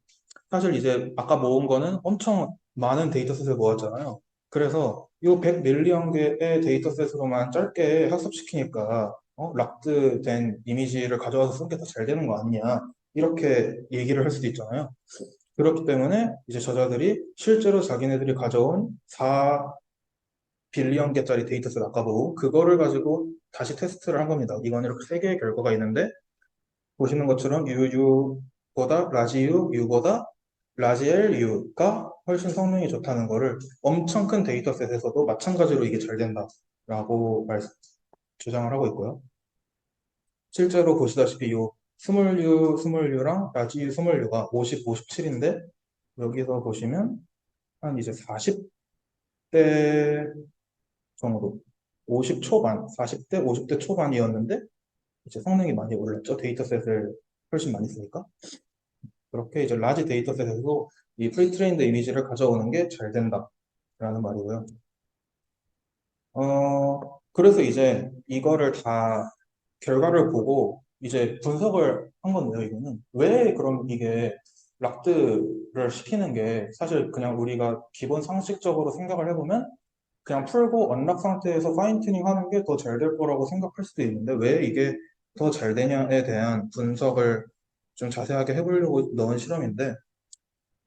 사실 이제 아까 모은 거는 엄청 많은 데이터셋을 모았잖아요. 그래서 이 100mAh의 데이터셋으로만 짧게 학습시키니까 락드된 이미지를 가져와서 쓰는 게 더 잘 되는 거 아니냐 이렇게 얘기를 할 수도 있잖아요. 그렇기 때문에 이제 저자들이 실제로 자기네들이 가져온 4빌리언 개짜리 데이터셋 아까 보고 그거를 가지고 다시 테스트를 한 겁니다. 이건 이렇게 세 개의 결과가 있는데 보시는 것처럼 UU보다 라지 U, U보다 라지 L, U가 훨씬 성능이 좋다는 거를 엄청 큰 데이터셋에서도 마찬가지로 이게 잘 된다라고 주장을 하고 있고요. 실제로 보시다시피 요 스몰 U, 스몰 U랑 라지 U, 스몰 U가 50, 57인데 여기서 보시면 한 이제 40대 정도, 50 초반, 40대, 50대 초반이었는데 이제 성능이 많이 올랐죠. 데이터셋을 훨씬 많이 쓰니까. 그렇게 이제 라지 데이터셋에서도 이 프리트레인드 이미지를 가져오는 게 잘 된다라는 말이고요. 그래서 이제 이거를 다 결과를 보고 이제 분석을 한 건데요, 이거는. 왜 그럼 이게 락드를 시키는 게 사실 그냥 우리가 기본 상식적으로 생각을 해보면 그냥 풀고 언락 상태에서 파인 튜닝 하는 게 더 잘 될 거라고 생각할 수도 있는데 왜 이게 더 잘 되냐에 대한 분석을 좀 자세하게 해보려고 넣은 실험인데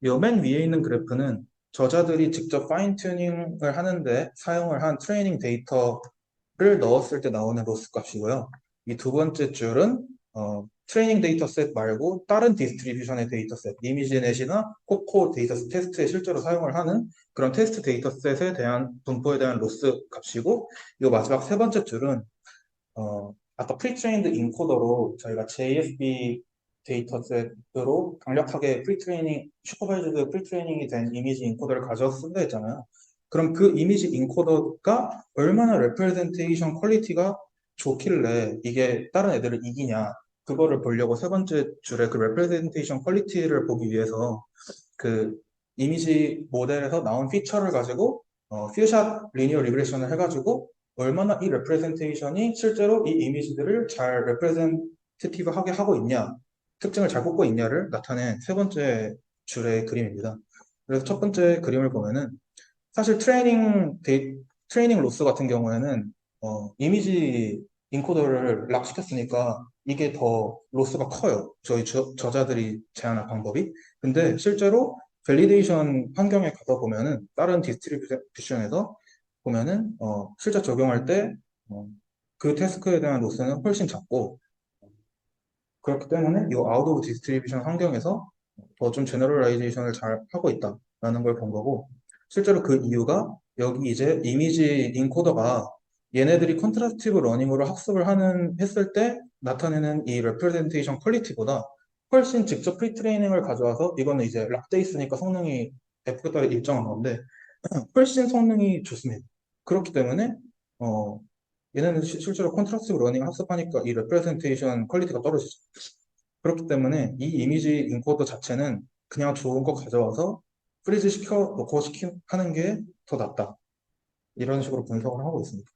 요 맨 위에 있는 그래프는 저자들이 직접 파인 튜닝을 하는데 사용을 한 트레이닝 데이터입니다. 넣었을 때 나오는 로스 값이고요. 이 두 번째 줄은 트레이닝 데이터셋 말고 다른 디스트리뷰션의 데이터셋, 이미지넷이나 코코 데이터셋 테스트에 실제로 사용을 하는 그런 테스트 데이터셋에 대한 분포에 대한 로스 값이고, 이 마지막 세 번째 줄은 아까 프리트레인드 인코더로 저희가 JSB 데이터셋으로 강력하게 프리트레이닝, 슈퍼바이즈드 프리트레이닝이 된 이미지 인코더를 가져 쓴다 했잖아요. 그럼 그 이미지 인코더가 얼마나 레프레젠테이션 퀄리티가 좋길래 이게 다른 애들을 이기냐, 그거를 보려고 세 번째 줄에 그 레프레젠테이션 퀄리티를 보기 위해서 그 이미지 모델에서 나온 피처를 가지고 퓨샷 리니어 리그레션을 해가지고 얼마나 이 레프레젠테이션이 실제로 이 이미지들을 잘 레프레젠테티브하게 하고 있냐, 특징을 잘 뽑고 있냐를 나타낸 세 번째 줄의 그림입니다. 그래서 첫 번째 그림을 보면은 사실 트레이닝 로스 같은 경우에는 이미지 인코더를 락 시켰으니까 이게 더 로스가 커요. 저희 저자들이 제안한 방법이. 근데 실제로 밸리데이션 환경에 가다 보면은 다른 디스트리뷰션에서 보면은 실제 적용할 때 그 태스크에 대한 로스는 훨씬 작고, 그렇기 때문에 이 아웃 오브 디스트리뷰션 환경에서 더 좀 제너럴라이제이션을 잘 하고 있다라는 걸 본 거고, 실제로 그 이유가 여기 이제 이미지 인코더가 얘네들이 컨트라스티브 러닝으로 학습을 했을 때 나타내는 이 레프레젠테이션 퀄리티보다 훨씬 직접 프리트레이닝을 가져와서, 이거는 이제 락돼 있으니까 성능이 F에 따라 일정한 건데 훨씬 성능이 좋습니다. 그렇기 때문에 어, 얘네는 실제로 컨트라스티브 러닝 학습하니까 이 레프레젠테이션 퀄리티가 떨어지죠. 그렇기 때문에 이 이미지 인코더 자체는 그냥 좋은 거 가져와서 프리즈 시켜 놓고 하는 게 더 낫다. 이런 식으로 분석을 하고 있습니다.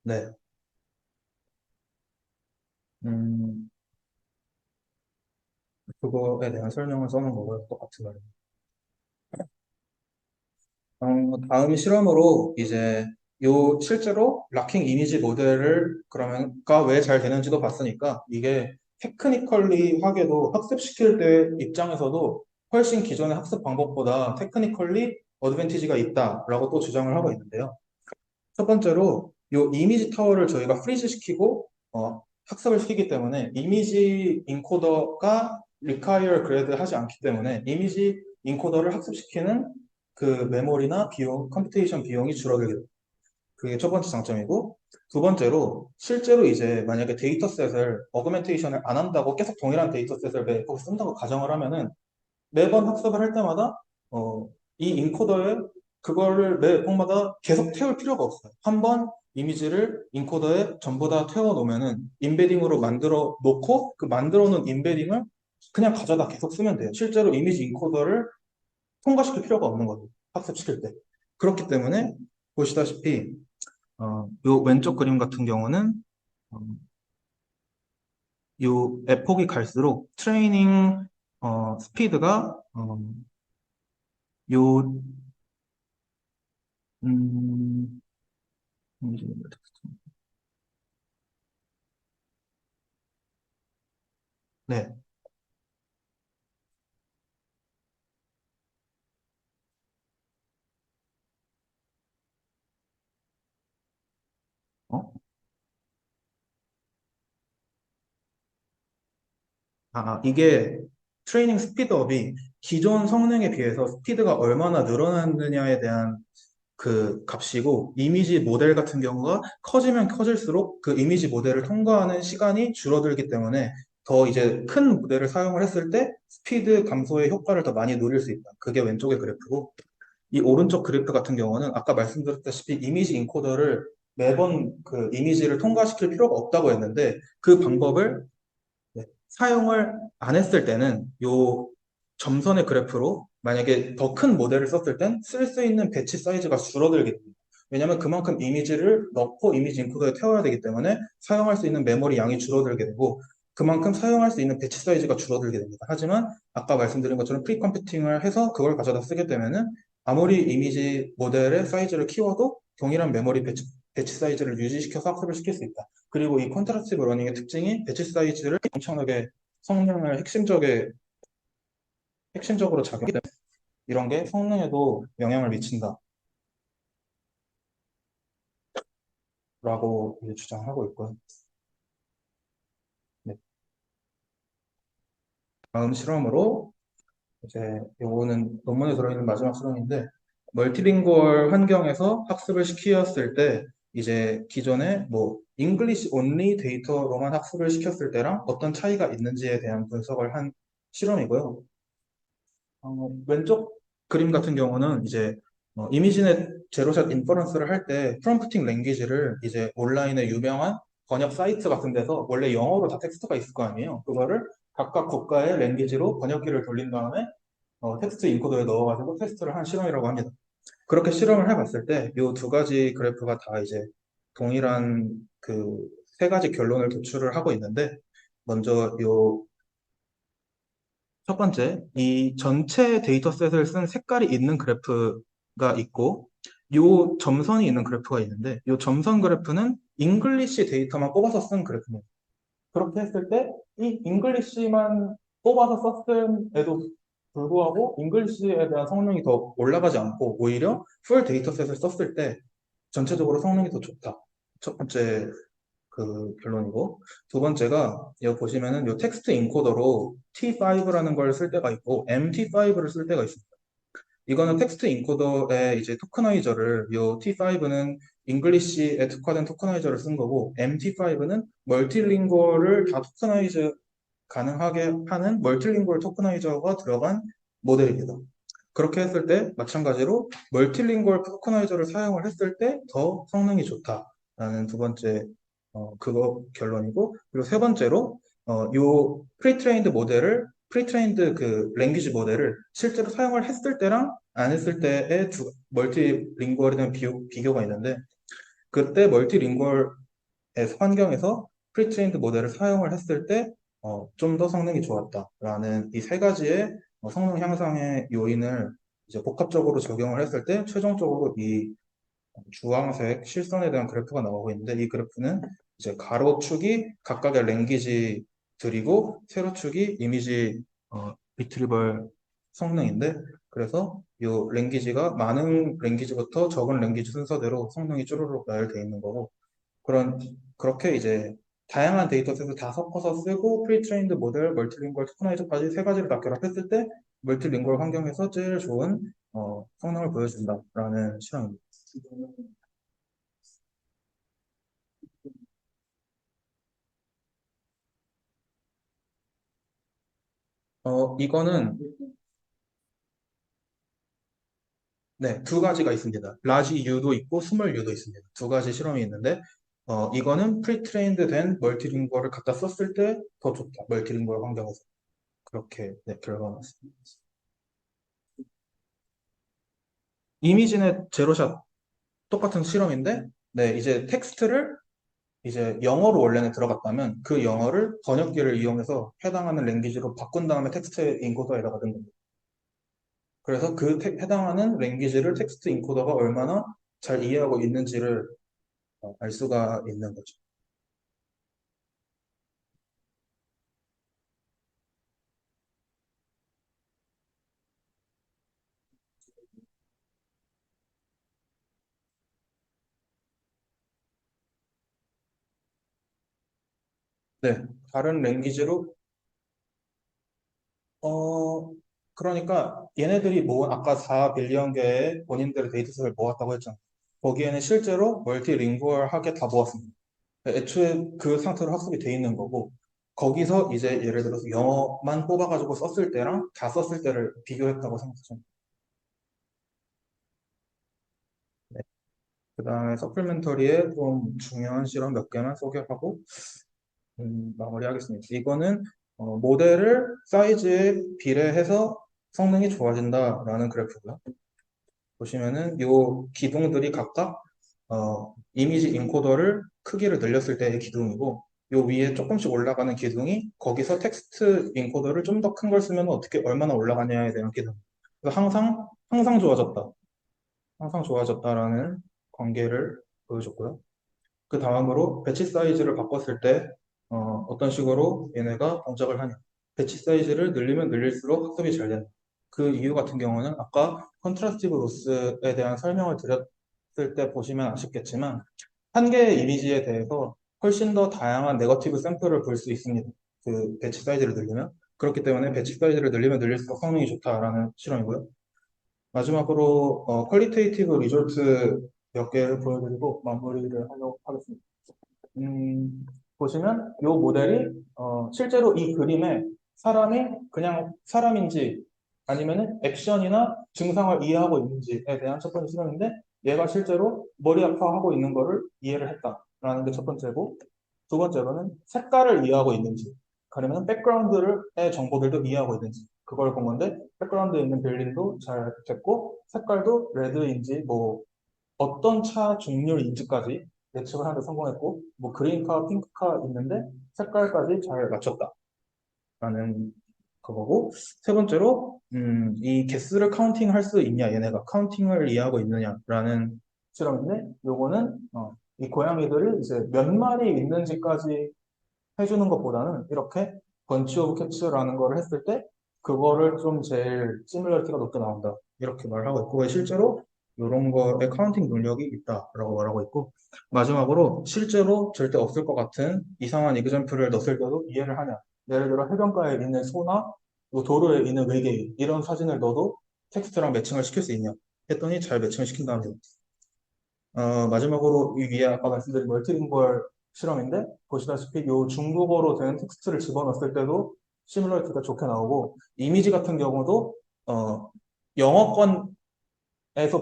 네. 음, 그거에 대한 설명을 써놓은 거고요. 똑같은 말입니다. 다음 실험으로 이제 요 실제로 락킹 이미지 모델을 그러면가 왜 잘 되는지도 봤으니까 이게 테크니컬리 하게도 학습시킬 때 입장에서도 훨씬 기존의 학습 방법보다 테크니컬리 어드밴티지가 있다라고 또 주장을 하고 있는데요. 첫 번째로 요 이미지 타워를 저희가 프리즈 시키고 학습을 시키기 때문에 이미지 인코더가 require grade 하지 않기 때문에 이미지 인코더를 학습시키는 그 메모리나 비용, 컴퓨테이션 비용이 줄어들게 됩니다. 그게 첫 번째 장점이고, 두 번째로 실제로 이제 만약에 데이터셋을 어그멘테이션을 안 한다고 계속 동일한 데이터셋을 매번 쓴다고 가정을 하면은 매번 학습을 할 때마다 이 인코더에 그거를 매 번마다 계속 태울 필요가 없어요. 한 번 이미지를 인코더에 전부 다 태워 놓으면은 인베딩으로 만들어 놓고 그 만들어 놓은 인베딩을 그냥 가져다 계속 쓰면 돼요. 실제로 이미지 인코더를 통과시킬 필요가 없는 거죠. 학습시킬 때. 그렇기 때문에 보시다시피 요 왼쪽 그림 같은 경우는 어, 요 에폭이 갈수록 트레이닝 스피드가 요 음, 네. 어? 이게 트레이닝 스피드업이 기존 성능에 비해서 스피드가 얼마나 늘어났느냐에 대한 그 값이고, 이미지 모델 같은 경우가 커지면 커질수록 그 이미지 모델을 통과하는 시간이 줄어들기 때문에 더 이제 큰 모델을 사용을 했을 때 스피드 감소의 효과를 더 많이 누릴 수 있다. 그게 왼쪽의 그래프고, 이 오른쪽 그래프 같은 경우는 아까 말씀드렸다시피 이미지 인코더를 매번 그 이미지를 통과시킬 필요가 없다고 했는데, 그 방법을 사용을 안 했을 때는 요 점선의 그래프로 만약에 더 큰 모델을 썼을 땐 쓸 수 있는 배치 사이즈가 줄어들게 됩니다. 왜냐하면 그만큼 이미지를 넣고 이미지 인코더에 태워야 되기 때문에 사용할 수 있는 메모리 양이 줄어들게 되고, 그만큼 사용할 수 있는 배치 사이즈가 줄어들게 됩니다. 하지만 아까 말씀드린 것처럼 프리 컴퓨팅을 해서 그걸 가져다 쓰게 되면은 아무리 이미지 모델의 사이즈를 키워도 동일한 메모리 배치 사이즈를 유지시켜서 학습을 시킬 수 있다. 그리고 이 컨트라스티브 러닝의 특징이 배치 사이즈를 엄청나게 성능을 핵심적으로 작용합니다. 이런 게 성능에도 영향을 미친다라고 이제 주장하고 있고요. 네. 다음 실험으로 이제 요거는 논문에 들어있는 마지막 실험인데 멀티링구얼 환경에서 학습을 시켰을 때 이제 기존에 뭐 잉글리시 온리 데이터로만 학습을 시켰을 때랑 어떤 차이가 있는지에 대한 분석을 한 실험이고요. 왼쪽 그림 같은 경우는 이제 이미지넷 제로샷 인퍼런스를 할 때 프롬프팅 랭귀지를 이제 온라인의 유명한 번역 사이트 같은 데서 원래 영어로 다 텍스트가 있을 거 아니에요. 그거를 각각 국가의 랭귀지로 번역기를 돌린 다음에 텍스트 인코더에 넣어가지고 테스트를 한 실험이라고 합니다. 그렇게 실험을 해봤을 때 이 두 가지 그래프가 다 이제 동일한 그 세 가지 결론을 도출을 하고 있는데 먼저 요 첫 번째, 이 전체 데이터셋을 쓴 색깔이 있는 그래프가 있고, 요 점선이 있는 그래프가 있는데, 요 점선 그래프는 잉글리시 데이터만 뽑아서 쓴 그래프입니다. 그렇게 했을 때, 이 잉글리시만 뽑아서 썼음에도 불구하고, 잉글리시에 대한 성능이 더 올라가지 않고, 오히려 풀 데이터셋을 썼을 때, 전체적으로 성능이 더 좋다. 첫 번째 그 결론이고 두 번째가 여기 보시면은 요 텍스트 인코더로 T5라는 걸 쓸 때가 있고 MT5를 쓸 때가 있습니다. 이거는 텍스트 인코더의 이제 토커나이저를 요 T5는 잉글리시에 특화된 토커나이저를 쓴 거고 MT5는 멀티링구얼을 다 토커나이즈 가능하게 하는 멀티링구얼 토커나이저가 들어간 모델입니다. 그렇게 했을 때 마찬가지로 멀티링구얼 토커나이저를 사용을 했을 때 더 성능이 좋다라는 두 번째 그거 결론이고 그리고 세 번째로 요 프리트레인드 모델을 프리트레인드 그 랭귀지 모델을 실제로 사용을 했을 때랑 안 했을 때의 두 멀티링구얼에 대한 비교가 있는데 그때 멀티링구얼 환경에서 프리트레인드 모델을 사용을 했을 때 좀 더 성능이 좋았다라는 이 세 가지의 성능 향상의 요인을 이제 복합적으로 적용을 했을 때 최종적으로 이 주황색 실선에 대한 그래프가 나오고 있는데 이 그래프는 이제 가로축이 각각의 랭귀지들이고 세로축이 이미지 리트리벌 성능인데 그래서 이 랭귀지가 많은 랭귀지부터 적은 랭귀지 순서대로 성능이 쭈루룩 나열되어 있는 거고 그렇게 이제 다양한 데이터셋을 다 섞어서 쓰고 프리트레인드 모델, 멀티링구얼 토커나이저까지 세 가지를 다 결합했을 때 멀티링구얼 환경에서 제일 좋은 성능을 보여준다라는 실험입니다. 이거는 네, 두 가지가 있습니다. 라지 U도 있고 스몰 U도 있습니다. 두 가지 실험이 있는데 이거는 프리트레인드 된 멀티링구얼을 갖다 썼을 때 더 좋다. 멀티링구얼 환경에서 그렇게 네, 결과가 났습니다. 이미지넷 제로샷 똑같은 실험인데 네, 이제 텍스트를 이제 영어로 원래는 들어갔다면 그 영어를 번역기를 이용해서 해당하는 랭귀지로 바꾼 다음에 텍스트 인코더에다가 넣는 겁니다. 그래서 그 해당하는 랭귀지를 텍스트 인코더가 얼마나 잘 이해하고 있는지를 알 수가 있는 거죠. 네, 다른 랭귀지로 어 그러니까 얘네들이 모은 아까 4빌리언 개의 본인들의 데이터셋을 모았다고 했잖아요. 거기에는 실제로 멀티링구얼하게 다 모았습니다. 애초에 그 상태로 학습이 돼 있는 거고 거기서 이제 예를 들어서 영어만 뽑아가지고 썼을 때랑 다 썼을 때를 비교했다고 생각하시면 돼요. 네. 그 다음에 서플멘터리에 좀 중요한 실험 몇 개만 소개하고 마무리하겠습니다. 이거는 모델을 사이즈에 비례해서 성능이 좋아진다라는 그래프고요. 보시면은 요 기둥들이 각각 이미지 인코더를 크기를 늘렸을 때의 기둥이고 요 위에 조금씩 올라가는 기둥이 거기서 텍스트 인코더를 좀 더 큰 걸 쓰면 어떻게 얼마나 올라가냐에 대한 기둥. 그래서 항상 좋아졌다. 항상 좋아졌다라는 관계를 보여줬고요. 그 다음으로 배치 사이즈를 바꿨을 때 어떤 식으로 얘네가 동작을 하냐. 배치 사이즈를 늘리면 늘릴수록 학습이 잘 된다. 그 이유 같은 경우는 아까 컨트라스티브 로스에 대한 설명을 드렸을 때 보시면 아시겠지만 한 개의 이미지에 대해서 훨씬 더 다양한 네거티브 샘플을 볼 수 있습니다. 그 배치 사이즈를 늘리면. 그렇기 때문에 배치 사이즈를 늘리면 늘릴수록 성능이 좋다라는 실험이고요. 마지막으로 퀄리테이티브 리졸트 몇 개를 보여드리고 마무리를 하려고 하겠습니다. 보시면 이 모델이 실제로 이 그림에 사람이 그냥 사람인지 아니면 액션이나 증상을 이해하고 있는지에 대한 첫 번째 실험인데 얘가 실제로 머리 아파하고 있는 거를 이해를 했다라는 게 첫 번째고 두 번째로는 색깔을 이해하고 있는지 아니면 백그라운드의 정보들도 이해하고 있는지 그걸 본 건데 백그라운드에 있는 빌딩도 잘 됐고 색깔도 레드인지 뭐 어떤 차 종류인지까지 예측을 하는데 성공했고, 뭐 그린카, 핑크카 있는데 색깔까지 잘 맞췄다라는 그거고, 세 번째로 이 개수를 카운팅 할 수 있냐, 얘네가 카운팅을 이해하고 있느냐라는 실험인데, 요거는 이 고양이들이 이제 몇 마리 있는지까지 해주는 것보다는 이렇게 번치 오브 캡츠라는 거를 했을 때 그거를 좀 제일 시뮬러티가 높게 나온다 이렇게 말하고 있고 실제로 이런 거에 카운팅 능력이 있다라고 말하고 있고 마지막으로 실제로 절대 없을 것 같은 이상한 이그젬플을 넣었을 때도 이해를 하냐 예를 들어 해변가에 있는 소나 뭐 도로에 있는 외계인 이런 사진을 넣어도 텍스트랑 매칭을 시킬 수 있냐 했더니 잘 매칭을 시킨다는 마지막으로 이 위에 아까 말씀드린 멀티링구얼 실험인데 보시다시피 이 중국어로 된 텍스트를 집어넣었을 때도 시뮬러티가 좋게 나오고 이미지 같은 경우도 영어권에서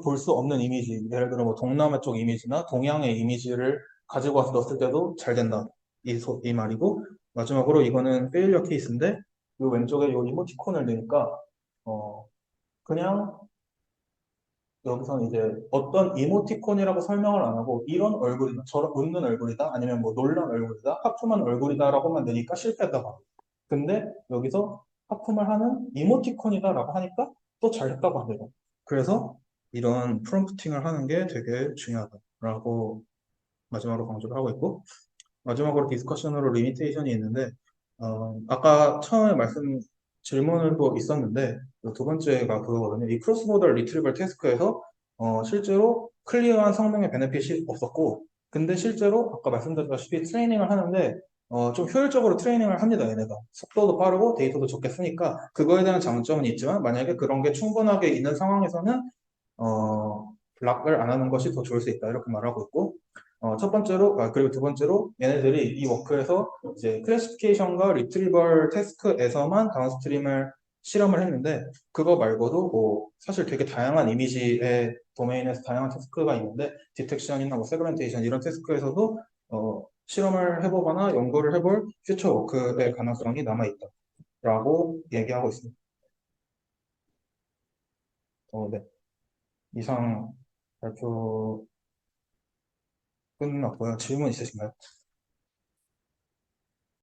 볼 수 없는 이미지 예를 들어 뭐 동남아 쪽 이미지나 동양의 이미지를 가지고 와서 넣었을 때도 잘 된다 이 말이고 마지막으로 이거는 페일리어 케이스인데 이 왼쪽에 이 이모티콘을 넣으니까 그냥 여기서는 이제 어떤 이모티콘이라고 설명을 안 하고 이런 얼굴이다, 저런 웃는 얼굴이다, 아니면 뭐 놀란 얼굴이다, 하품한 얼굴이다라고만 되니까 실패했다고 합니다. 근데 여기서 하품을 하는 이모티콘이다라고 하니까 또 잘했다고 합니다. 그래서 이런 프롬프팅을 하는 게 되게 중요하다라고 마지막으로 강조를 하고 있고 마지막으로 디스커션으로 리미테이션이 있는데 아까 처음에 질문을 또 있었는데 두 번째가 그거거든요. 이 크로스보더 리트리벌 태스크에서 실제로 클리어한 성능의 베네핏이 없었고 근데 실제로 아까 말씀드렸다시피 트레이닝을 하는데 좀 효율적으로 트레이닝을 합니다. 얘네가 속도도 빠르고 데이터도 적게 쓰니까 그거에 대한 장점은 있지만 만약에 그런 게 충분하게 있는 상황에서는 락을 안 하는 것이 더 좋을 수 있다 이렇게 말하고 있고 첫 번째로 그리고 두 번째로 얘네들이 이 워크에서 이제 클래시피케이션과 리트리벌 태스크에서만 다운스트림을 실험을 했는데 그거 말고도 뭐 사실 되게 다양한 이미지의 도메인에서 다양한 태스크가 있는데 디텍션이나 뭐 세그멘테이션 이런 태스크에서도 실험을 해보거나 연구를 해볼 퓨처 워크의 가능성이 남아있다라고 얘기하고 있습니다. 네. 이상 발표 끝났고요. 질문 있으신가요?